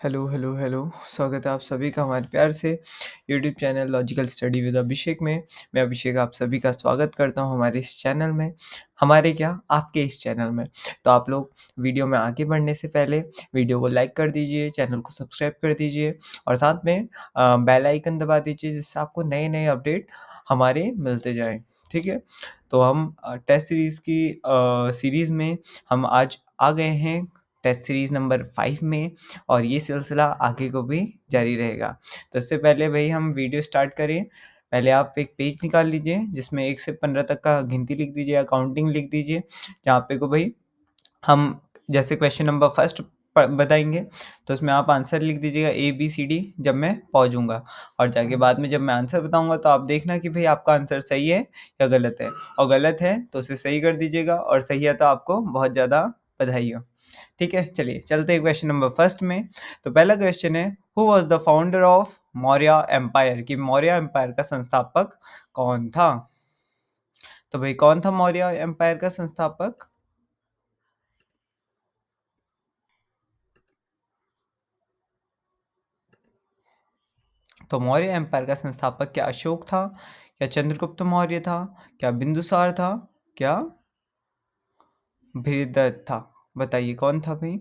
Hello, hello, hello. स्वागत है आप सभी का हमारे प्यार से YouTube channel logical study with Abhishek में। मैं अभिषेक आप सभी का स्वागत करता हूँ हमारे इस चैनल में, हमारे क्या आपके इस चैनल में। तो आप लोग वीडियो में आगे बढ़ने से पहले वीडियो को लाइक कर दीजिए, चैनल को सब्सक्राइब कर दीजिए और साथ में बेल आइकन दबा दीजिए जिससे आपको नए-नए अपडेट हमारे मिलते जाएँ, ठीक है? तो हम टेस्ट सीरीज़ की सीरीज़ में हम आज आ गए हैं टेस्ट सीरीज़ नंबर 5 में और ये सिलसिला आगे को भी जारी रहेगा। तो इससे पहले भई हम वीडियो स्टार्ट करें, पहले आप एक पेज निकाल लीजिए जिसमें 1 से 15 तक का गिनती लिख दीजिए या काउंटिंग लिख दीजिए। जहाँ पे को भई हम जैसे क्वेश्चन नंबर फर्स्ट बताएँगे तो उसमें आप आंसर लिख दीजिएगा ए, बी, सी, डी जब मैं पहुँचूँगा और जाके बाद में जब मैं आंसर बताऊँगा तो आप देखना कि भई आपका आंसर सही है या गलत है और गलत है तो उसे सही कर दीजिएगा और सही है तो आपको बहुत ज़्यादा बधाई हो। ठीक है, चलिए चलते हैं क्वेश्चन नंबर फर्स्ट में। तो पहला क्वेश्चन है, who was the founder of Maurya empire कि मौर्य एम्पायर का संस्थापक कौन था? तो भाई कौन था मौर्य एम्पायर का संस्थापक? तो मौर्य एम्पायर का संस्थापक क्या अशोक था? क्या चंद्रगुप्त मौर्य था? क्या बिंदुसार था? क्या बृहद्रथ था? बताइए कौन था भाई?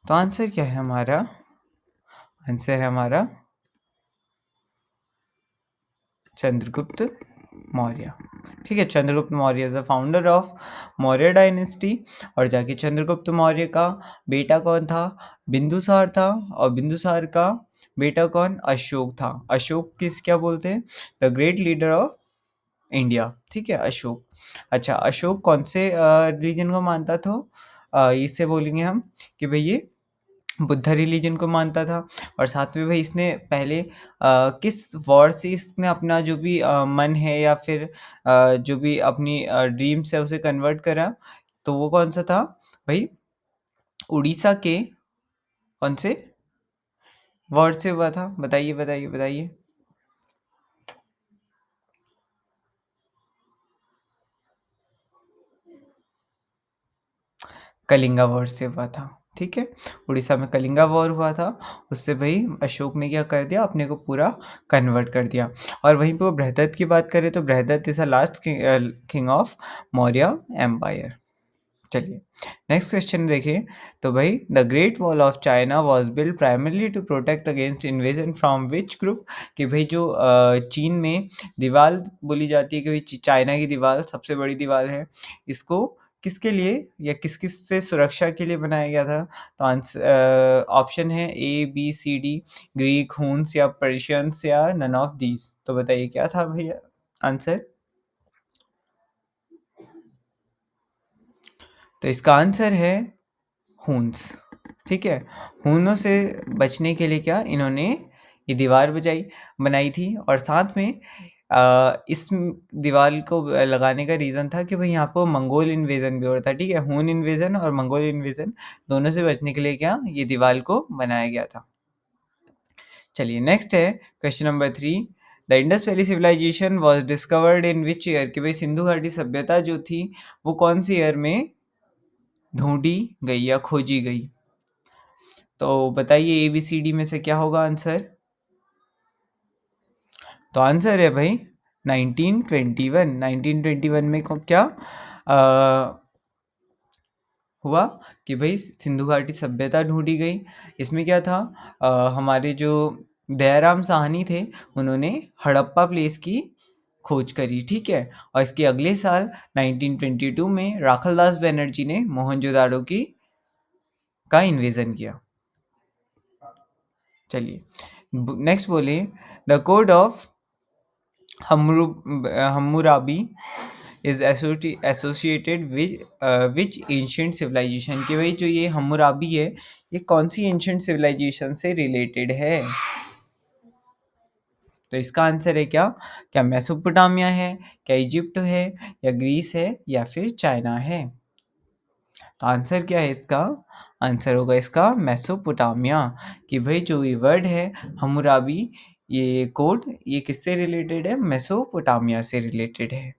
तो आंसर क्या है हमारा? आंसर है हमारा चंद्रगुप्त मौर्य। ठीक है, Chandragupta Maurya is the founder of Maurya dynasty और जाके चंद्रगुप्त मौर्य का बेटा कौन था? बिंदुसार था और बिंदुसार का बेटा कौन? अशोक था। अशोक किस क्या बोलते हैं? The great leader of India. ठीक है, अशोक। अच्छा, अशोक कौन से रिलीजन को मानता था? इससे बोलेंगे हम कि भाई ये बुद्ध रिलीजन को मानता था और साथ में भाई इसने पहले किस वॉर से इसने अपना जो भी मन है या फिर जो भी अपनी ड्रीम्स है उसे कन्वर्ट करा, तो वो कौन सा था भाई? उड़ीसा के कौन से वॉर से हुआ था? बताइए बताइए बताइए। कलिंगा वॉर से हुआ था। ठीक है, उड़ीसा में कलिंगा वॉर हुआ था, उससे भाई अशोक ने क्या कर दिया, अपने को पूरा कन्वर्ट कर दिया। और वहीं पे वो बृहदत्त की बात करें तो Brihadatta is the last king of Maurya empire. चलिए नेक्स्ट क्वेश्चन देखें। तो भाई the great wall of China was build primarily to protect against invasion from which group कि भाई जो चीन में दीवार बोली जाती है कि भाई चाइना की दीवार सबसे बड़ी दीवार है, इसको किसके लिए या किस किस से सुरक्षा के लिए बनाया गया था? तो आंसर ऑप्शन है ए, B, C, D, Greek, Hund's या पर्शियंस या नन ऑफ दीज। तो बताइए क्या था भैया आंसर? तो इसका आंसर है हून्स। ठीक है, हूनों से बचने के लिए क्या इन्होंने ये दीवार बनाई थी और साथ में इस दीवार को लगाने का रीज़न था कि भाई यहाँ पर मंगोल इन्वेजन भी हो रहा था। ठीक है, हून इन्वेजन और मंगोल इन्वेजन दोनों से बचने के लिए क्या ये दीवार को बनाया गया था। चलिए नेक्स्ट है question number 3। The Indus valley civilisation was discovered in which year कि भाई सिंधु घाटी सभ्यता जो थी वो कौन सी ईयर में ढूंढी गई या खोजी गई? तो बताइए ए बी सी डी में से क्या होगा आंसर? तो आंसर है भाई 1921। 1921 में क्या हुआ कि भाई सिंधु घाटी सभ्यता ढूंढी गई। इसमें क्या था, हमारे जो दयाराम साहनी थे उन्होंने हड़प्पा प्लेस की खोज करी। ठीक है, और इसके अगले साल 1922 में राखलदास बनर्जी ने मोहनजोदाड़ो की का इन्वेजन किया। चलिए नेक्स्ट बोले the code of Hammurabi is associated with which ancient civilisation कि भाई जो ये हम्मुराबी है ये कौन सी एंशियंट सिविलाइजेशन से रिलेटेड है? तो इसका आंसर है क्या? क्या मेसोपोटामिया है, क्या इजिप्ट है या ग्रीस है या फिर चाइना है? तो आंसर क्या है इसका? आंसर होगा इसका मेसोपोटामिया। कि भाई जो ये वर्ड है हम्मुराबी, ये कोड, ये किससे रिलेटेड है? मेसोपोटामिया से रिलेटेड है।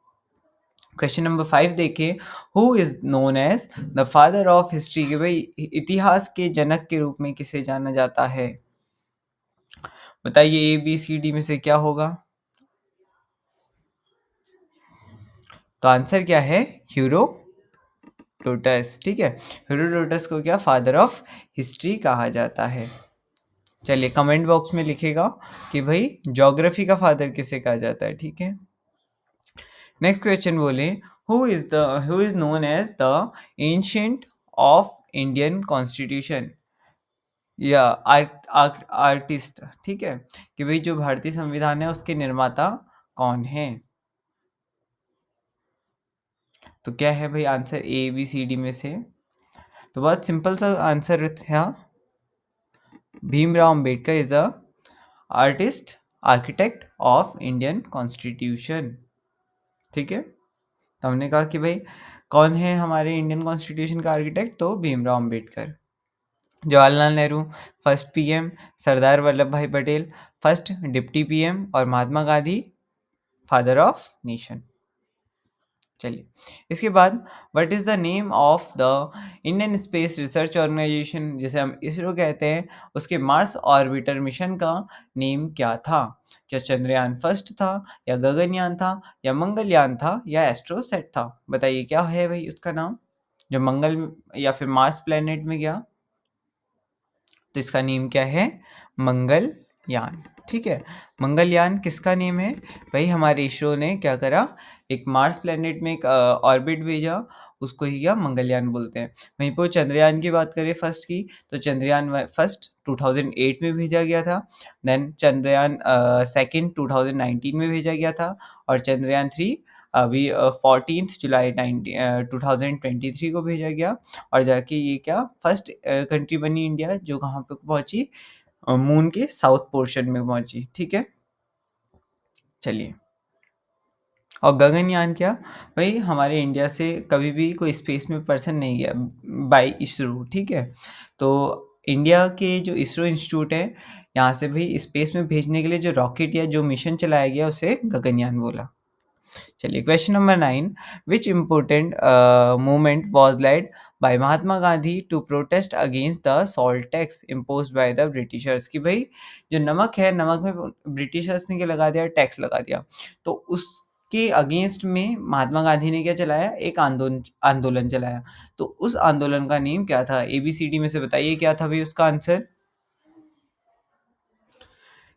क्वेश्चन नंबर 5 देखिए, who is known as the father of history? कि भाई इतिहास के जनक के रूप में किसे जाना जाता है? बताइए ए बी सी डी में से क्या होगा? तो आंसर क्या है? हेरोडोटस। ठीक है, हेरोडोटस को क्या फादर ऑफ हिस्ट्री कहा जाता है? चलिए कमेंट बॉक्स में लिखेगा कि भाई ज्योग्राफी का फादर किसे कहा जाता है। ठीक है, नेक्स्ट क्वेश्चन बोले, who is known as the ancient of Indian constitution या आर्टिस्ट? ठीक है, कि भाई जो भारतीय संविधान है उसके निर्माता कौन है? तो क्या है भाई answer A B C D में से? तो बहुत सिंपल सा आंसर था, Bhimrao Ambedkar is a artist architect of Indian constitution. ठीक है, तो हमने कहा कि भाई कौन है हमारे इंडियन कॉन्स्टिट्यूशन का आर्किटेक्ट? तो Bhimrao Ambedkar. Jawaharlal Nehru first PM, Sardar Vallabhbhai Patel first deputy PM और Mahatma Gandhi father of nation. चलिए इसके बाद, what is the name of the Indian Space Research Organisation, जिसे हम इसरो कहते हैं, उसके मार्स ऑर्बिटर मिशन का नेम क्या था? क्या चंद्रयान फर्स्ट था, या गगनयान था, या मंगलयान था, या एस्ट्रोसेट था? बताइए क्या है भाई उसका नाम, जो मंगल या फिर मार्स प्लेनेट में गया? तो इसका नेम क्या है? मंगलयान। ठीक है, मंगलयान किसका नेम है? भाई हमारे इसरो ने क्या करा, एक मार्स प्लेनेट में एक ऑर्बिट भेजा, उसको ही क्या मंगलयान बोलते हैं। वहीं पर चंद्रयान की बात करें फर्स्ट की, तो चंद्रयान फर्स्ट 2008 में भेजा गया था, देन चंद्रयान सेकंड 2019 में भेजा गया था, और चंद्रयान थ्री अभी 14 जुलाई 2023 को भेजा गया, और जाके ये क्या फर्स्ट कंट्री बनी इंडिया जो कहाँ पे पहुंची, मून के साउथ पोर्शन में पहुंची। ठीक है, चलिए, और गगनयान क्या, भाई हमारे इंडिया से कभी भी कोई स्पेस में पर्सन नहीं गया बाय इसरो। ठीक है, तो इंडिया के जो इसरो इंस्टीट्यूट है, यहाँ से भाई स्पेस में भेजने के लिए जो रॉकेट या जो मिशन चलाया गया उसे गगनयान बोला। चलिए question number 9, which important movement was led by Mahatma Gandhi to protest against the salt tax imposed by the Britishers? कि भाई जो नमक है, नमक में ब्रिटिशर्स ने क्या लगा दिया, टैक्स लगा दिया, तो उसके अगेंस्ट में महात्मा गांधी ने क्या चलाया, एक आंदोलन आंदोलन चलाया। तो उस आंदोलन का नेम क्या था? एबीसीडी में से बताइए क्या था भाई उसका आंसर?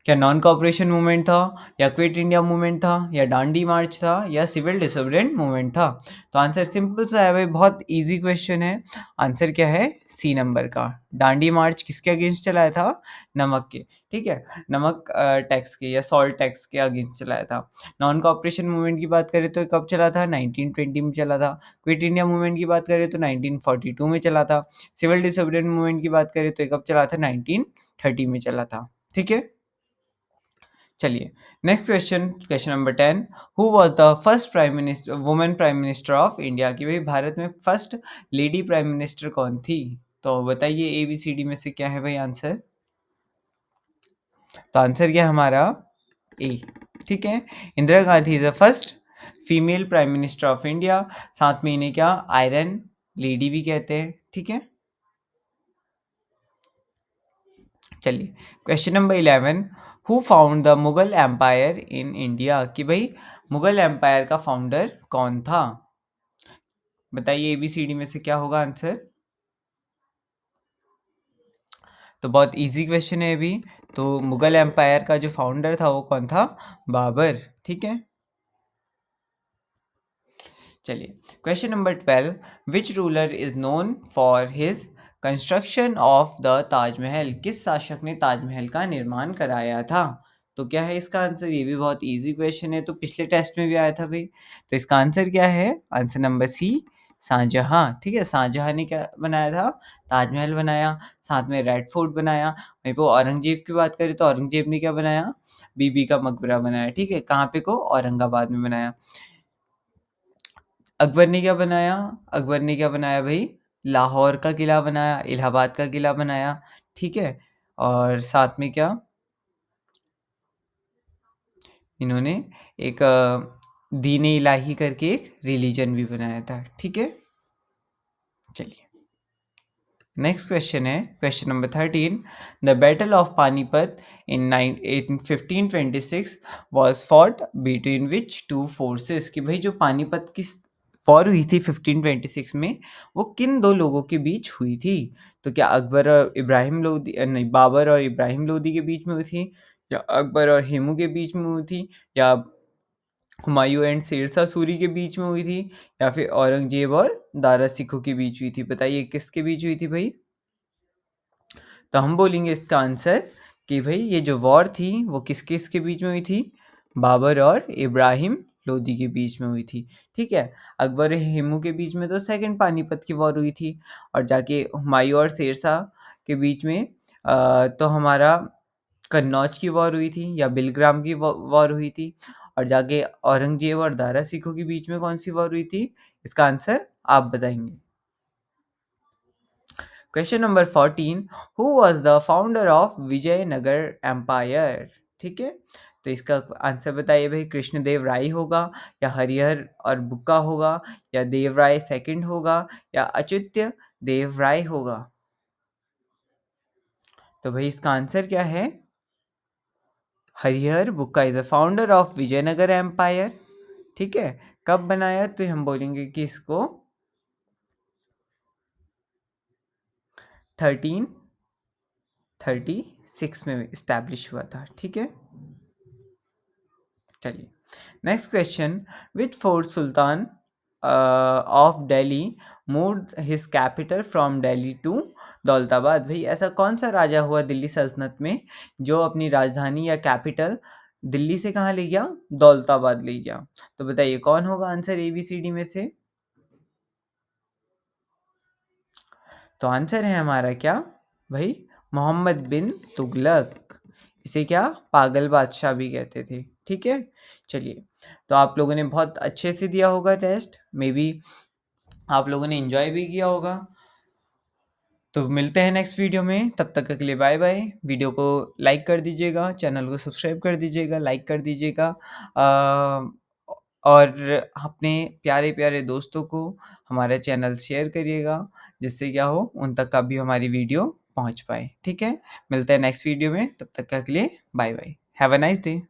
क्या नॉन कॉपरेशन मूवमेंट था, या क्विट इंडिया मूवमेंट था, या डांडी मार्च था, या सिविल डिसोबीडिएंट मूवमेंट था? तो आंसर सिंपल सा है भाई, बहुत इजी क्वेश्चन है। आंसर क्या है? सी नंबर का। डांडी मार्च किसके अगेंस्ट चलाया था? नमक के। ठीक है, नमक टैक्स के या सॉल्ट टैक्स के अगेंस्ट चलाया था। नॉन कॉपरेशन मूवमेंट की बात करें तो कब चला था? 1920 में चला था। क्विट इंडिया मूवमेंट की बात करें तो 1942 में चला था। सिविल डिसोबीडिएंट मूवमेंट की बात करें तो कब चला था? 1930 में चला था। ठीक है, चलिए next question, question number 10, who was the first prime minister, women prime minister of India? कि भाई भारत में फर्स्ट लेडी प्राइम मिनिस्टर कौन थी? तो बताइए ए बी सी डी में से क्या है भाई आंसर? तो आंसर क्या है हमारा? ए। ठीक है, Indira Gandhi is the first female prime minister of India, साथ में इन्हें क्या आयरन लेडी भी कहते हैं। ठीक है, चलिए question number 11, who found the Mughal empire in India? कि भाई मुगल एम्पायर का फाउंडर कौन था? बताइए एबीसीडी में से क्या होगा आंसर? तो बहुत इजी क्वेश्चन है अभी। तो मुगल एम्पायर का जो फाउंडर था वो कौन था? बाबर। ठीक है, चलिए question number 12, which ruler is known for his construction of the Taj Mahal? किस शासक ने ताजमहल का निर्माण कराया था? तो क्या है इसका आंसर? ये भी बहुत इजी क्वेश्चन है, तो पिछले टेस्ट में भी आया था भाई। तो इसका आंसर क्या है? Answer number C, Shahjahan. ठीक है, शाहजहां ने क्या बनाया था? ताजमहल बनाया, साथ में रेड फोर्ट बनाया। वहीं पर औरंगजेब की बात करें तो औरंगजेब ने क्या बनाया? बीबी का मकबरा बनाया। ठीक है, कहाँ पे को? औरंगाबाद में बनाया। अकबर ने क्या बनाया? अकबर ने क्या बनाया भाई? लाहौर का किला बनाया, इलाहाबाद का किला बनाया, ठीक है? और साथ में क्या इन्होंने एक दीन-ए इलाही करके एक रिलीजन भी बनाया था, ठीक है? चलिए, नेक्स्ट क्वेश्चन है question number 13। The battle of Panipat in 1526 was fought between which two forces, कि भाई जो पानीपत की वॉर हुई थी 1526 में, वो किन दो लोगों के बीच हुई थी? तो क्या अकबर और इब्राहिम लोदी नहीं, बाबर और इब्राहिम लोदी के बीच में हुई थी, या अकबर और हेमू के बीच में हुई थी, या हुमायूं एंड शेरशाह सूरी के बीच में हुई थी, या फिर औरंगजेब और दारा सिखों के बीच हुई थी? बताइए किसके बीच हुई थी भाई? तो हम बोलेंगे इसका आंसर कि भाई ये जो वॉर थी वो किस किस के बीच में हुई थी? बाबर और इब्राहिम लोदी के बीच में हुई थी, ठीक है? अकबर और हेमू के बीच में तो सेकंड पानीपत की वॉर हुई थी, और जाके हुमायूं और शेरशाह के बीच में तो हमारा कन्नौज की वॉर हुई थी, या बिलग्राम की वॉर हुई थी, और जाके औरंगजेब और दारा सिखों के बीच में कौन सी वॉर हुई थी? इसका आंसर आप बताएंगे। Question number 14। Who was the founder of Vijayanagar empire? ठीक है, तो इसका आंसर बताइए भाई। कृष्णदेव राय होगा, या हरिहर और बुक्का होगा, या देवराय सेकंड होगा, या अच्युत्य देव राय होगा? तो भाई इसका आंसर क्या है? Harihar Bukka is the founder of Vijayanagar empire, ठीक है? कब बनाया? तो हम बोलेंगे कि इसको 1336 में इस्टेब्लिश हुआ था, ठीक है? चलिए, next question. Which fourth sultan of Delhi moved his capital from Delhi to Daulatabad? भाई ऐसा कौन सा राजा हुआ दिल्ली सल्तनत में जो अपनी राजधानी या कैपिटल दिल्ली से कहाँ ले गया? दौलताबाद ले गया। तो बताइए कौन होगा answer A B C D में से? तो आंसर है हमारा क्या भाई? मोहम्मद बिन तुगलक। इसे क्या पागल बादशाह भी कहते थे, ठीक है? चलिए, तो आप लोगों ने बहुत अच्छे से दिया होगा टेस्ट, मे बी आप लोगों ने एंजॉय भी किया होगा। तो मिलते हैं नेक्स्ट वीडियो में, तब तक के लिए बाय बाय। वीडियो को लाइक कर दीजिएगा, चैनल को सब्सक्राइब कर दीजिएगा, लाइक कर दीजिएगा, और अपने प्यारे प्यारे दोस्तों को हमारा चैनल शेयर करिएगा, जिससे क्या हो उन तक का भी हमारी वीडियो पहुंच पाए, ठीक है? मिलते हैं नेक्स्ट वीडियो में, तब तक के लिए bye bye. Have a nice day.